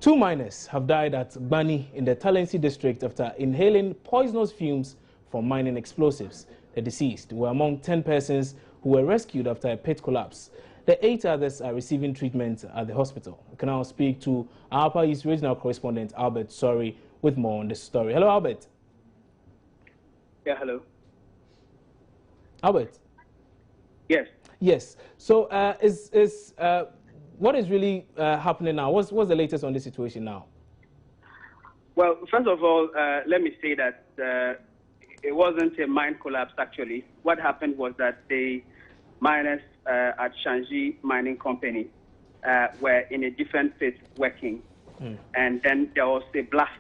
Two miners have died at Gbani in the Talensi district after inhaling poisonous fumes from mining explosives. The deceased were among 10 persons who were rescued after a pit collapse. The 8 others are receiving treatment at the hospital. We can now speak to our Upper East Regional Correspondent Albert Sorry with more on this story. Hello, Albert. Yeah, hello. Albert. Yes. Yes. So, what is really happening now? What's the latest on this situation now? Well, first of all, let me say that it wasn't a mine collapse, actually. What happened was that the miners at Shanji Mining Company were in a different pit working. And then there was a blast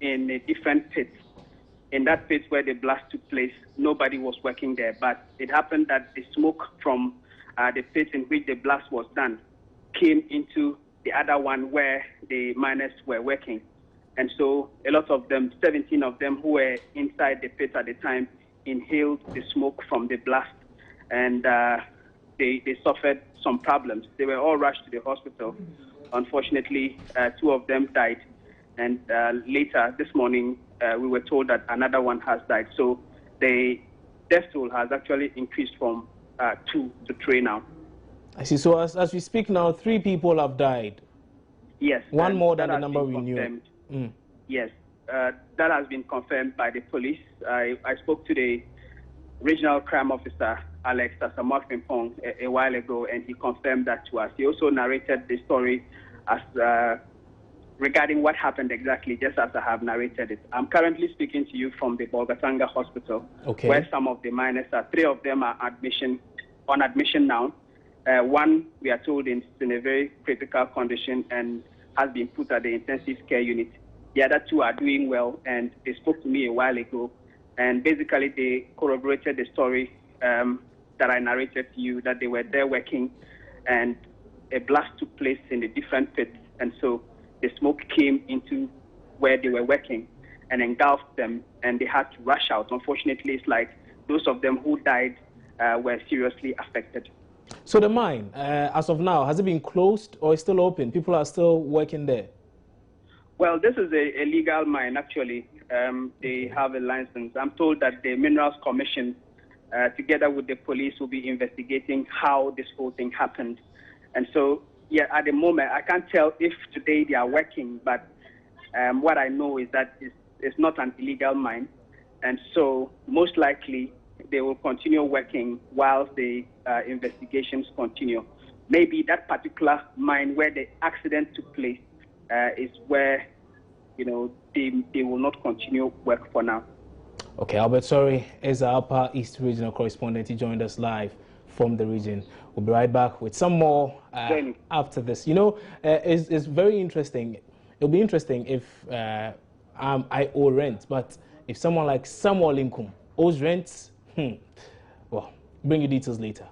in a different pit. In that pit where the blast took place, nobody was working there. But it happened that the smoke from the pit in which the blast was done came into the other one where the miners were working. And so a lot of them, 17 of them who were inside the pit at the time, inhaled the smoke from the blast, and they suffered some problems. They were all rushed to the hospital. Unfortunately, 2 of them died. And later this morning, we were told that another one has died. So the death toll has actually increased from 2 to 3 now. I see. So as we speak now, 3 people have died. Yes. One more than the number we knew. Yes. That has been confirmed by the police. I spoke to the regional crime officer, Alex Asamoah-Frimpong, a while ago, and he confirmed that to us. He also narrated the story as regarding what happened exactly, just as I have narrated it. I'm currently speaking to you from the Bolgatanga Hospital, where some of the miners are. 3 of them are on admission now. One, we are told, is in a very critical condition and has been put at the intensive care unit. The other 2 are doing well, and they spoke to me a while ago. And basically, they corroborated the story that I narrated to you, that they were there working, and a blast took place in a different pit. And so the smoke came into where they were working and engulfed them, and they had to rush out. Unfortunately, it's like those of them who died were seriously affected. So the mine, as of now, has it been closed or is still open? People are still working there? Well, this is a legal mine, actually. They have a license. I'm told that the Minerals Commission, together with the police, will be investigating how this whole thing happened. And so, yeah, at the moment, I can't tell if today they are working, but what I know is that it's not an illegal mine. And so, most likely, they will continue working while the investigations continue. Maybe that particular mine where the accident took place is where, they will not continue work for now. Okay, Albert Sorry is our Upper East Regional Correspondent. He joined us live from the region. We'll be right back with some more after this. It's very interesting. It'll be interesting if I owe rent, but if someone like Samuel Lincoln owes rent, well, bring you details later.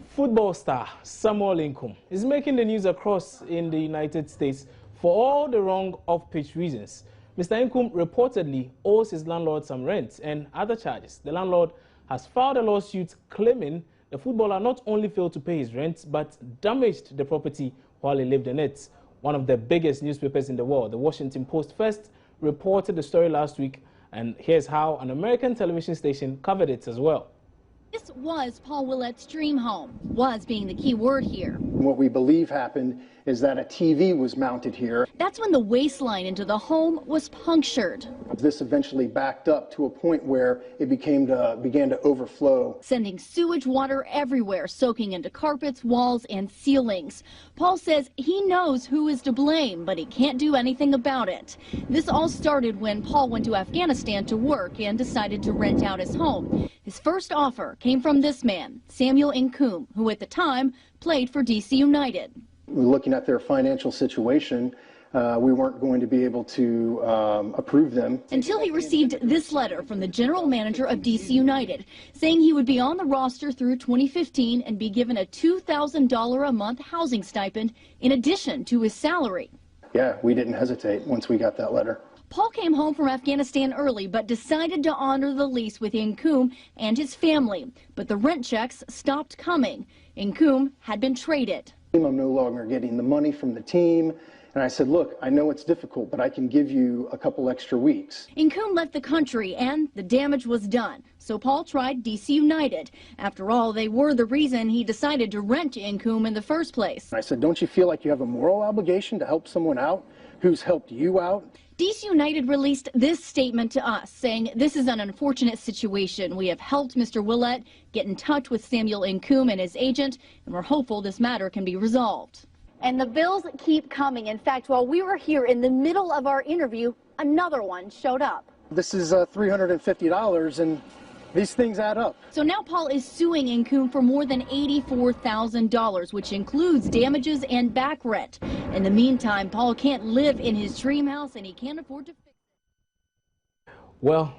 Football star Samuel Lincoln is making the news across in the United States for all the wrong off-pitch reasons. Mr. Lincoln reportedly owes his landlord some rent and other charges. The landlord has filed a lawsuit claiming the footballer not only failed to pay his rent but damaged the property while he lived in it. One of the biggest newspapers in the world, the Washington Post, first reported the story last week, and here's how an American television station covered it as well. This was Paul Willett's dream home, was being the key word here. What we believe happened is that a TV was mounted here. That's when the waistline into the home was punctured. This eventually backed up to a point where it began to overflow, sending sewage water everywhere, soaking into carpets, walls, and ceilings. Paul says he knows who is to blame, but he can't do anything about it. This all started when Paul went to Afghanistan to work and decided to rent out his home. His first offer came from this man, Samuel Incoom, who at the time played for DC United. Looking at their financial situation, we weren't going to be able to approve them. Until he received this letter from the general manager of DC United saying he would be on the roster through 2015 and be given a $2,000 a month housing stipend in addition to his salary. Yeah, we didn't hesitate once we got that letter. Paul came home from Afghanistan early but decided to honor the lease with Inkum and his family. But the rent checks stopped coming. Inkum had been traded. I'm no longer getting the money from the team. And I said, look, I know it's difficult, but I can give you a couple extra weeks. Inkum left the country and the damage was done. So Paul tried DC United. After all, they were the reason he decided to rent to Inkum in the first place. I said, don't you feel like you have a moral obligation to help someone out who's helped you out? DC United released this statement to us, saying this is an unfortunate situation. We have helped Mr. Willett get in touch with Samuel Inkum and his agent, and we're hopeful this matter can be resolved. And the bills keep coming. In fact, while we were here in the middle of our interview, another one showed up. This is $350, and these things add up. So now Paul is suing Inkum for more than $84,000, which includes damages and back rent. In the meantime, Paul can't live in his dream house, and he can't afford to fix it. Well,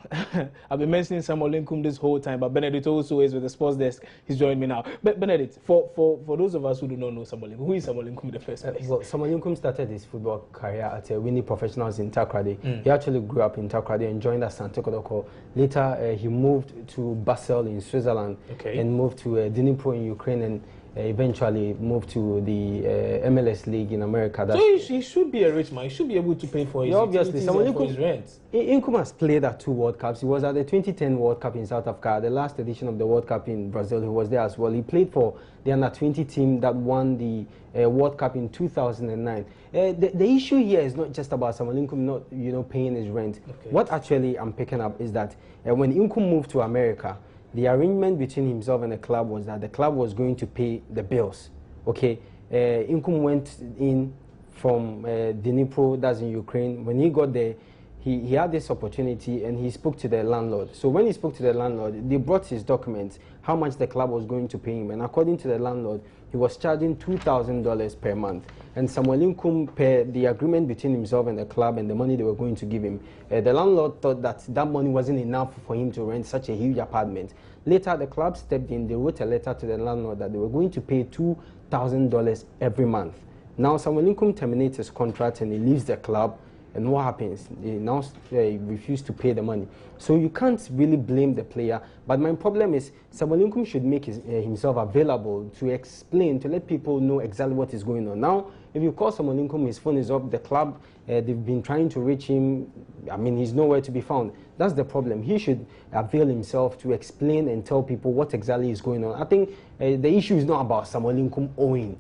I've been mentioning Samuel Inkum this whole time, but Benedict also is with the sports desk. He's joining me now. But Benedict, for those of us who do not know Samuel Inkum, who is Samuel Inkum in the first place? Well, Samuel Inkum started his football career at Winnie Professionals in Takoradi. He actually grew up in Takoradi and joined us Sante Kodoko. Later, he moved to Basel in Switzerland and moved to Dnipro in Ukraine and eventually moved to the MLS League in America. So he should be a rich man. He should be able to pay for his, obviously, for his rent. Inkum has played at 2 World Cups. He was at the 2010 World Cup in South Africa, the last edition of the World Cup in Brazil. He was there as well. He played for the under-20 team that won the World Cup in 2009. The issue here is not just about Samuel Inkum not paying his rent. What actually I'm picking up is that when Inkum moved to America, the arrangement between himself and the club was that the club was going to pay the bills. Inkum went in from Dnipro, that's in Ukraine. When he got there, he had this opportunity and he spoke to the landlord. So when he spoke to the landlord, they brought his documents, how much the club was going to pay him. And according to the landlord, he was charging $2,000 per month. And Samuel Inkum, per the agreement between himself and the club and the money they were going to give him, the landlord thought that that money wasn't enough for him to rent such a huge apartment. Later, the club stepped in. They wrote a letter to the landlord that they were going to pay $2,000 every month. Now, Samuel Inkum terminates his contract and he leaves the club. And what happens? They now refuse to pay the money. So you can't really blame the player. But my problem is Samuel Inkum should make himself available to explain, to let people know exactly what is going on. Now, if you call Samuel Inkum, his phone is up, the club, they've been trying to reach him. I mean, he's nowhere to be found. That's the problem. He should avail himself to explain and tell people what exactly is going on. I think the issue is not about Samuel Inkum owing.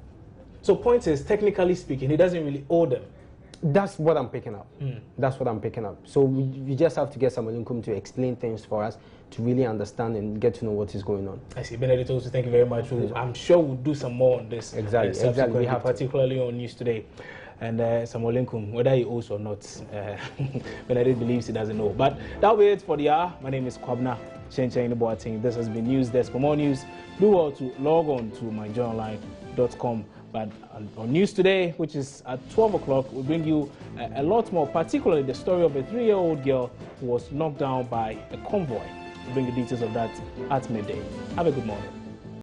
So point is, technically speaking, he doesn't really owe them. That's what I'm picking up. That's what I'm picking up. So we just have to get Samuel Inkum to explain things for us to really understand and get to know what is going on. I see. Benedict, also thank you very much. I'm sure we'll do some more on this. Exactly. We have particularly on News Today. And Samuel Inkum, whether he owes or not, Benedict believes he doesn't know. But that'll be it for the hour. My name is Kwabna Boateng. This has been News Desk. For more news, do well to log on to myjournalline.com. But on News Today, which is at 12 o'clock, we'll bring you a lot more, particularly the story of a 3-year-old girl who was knocked down by a convoy. We'll bring the details of that at midday. Have a good morning.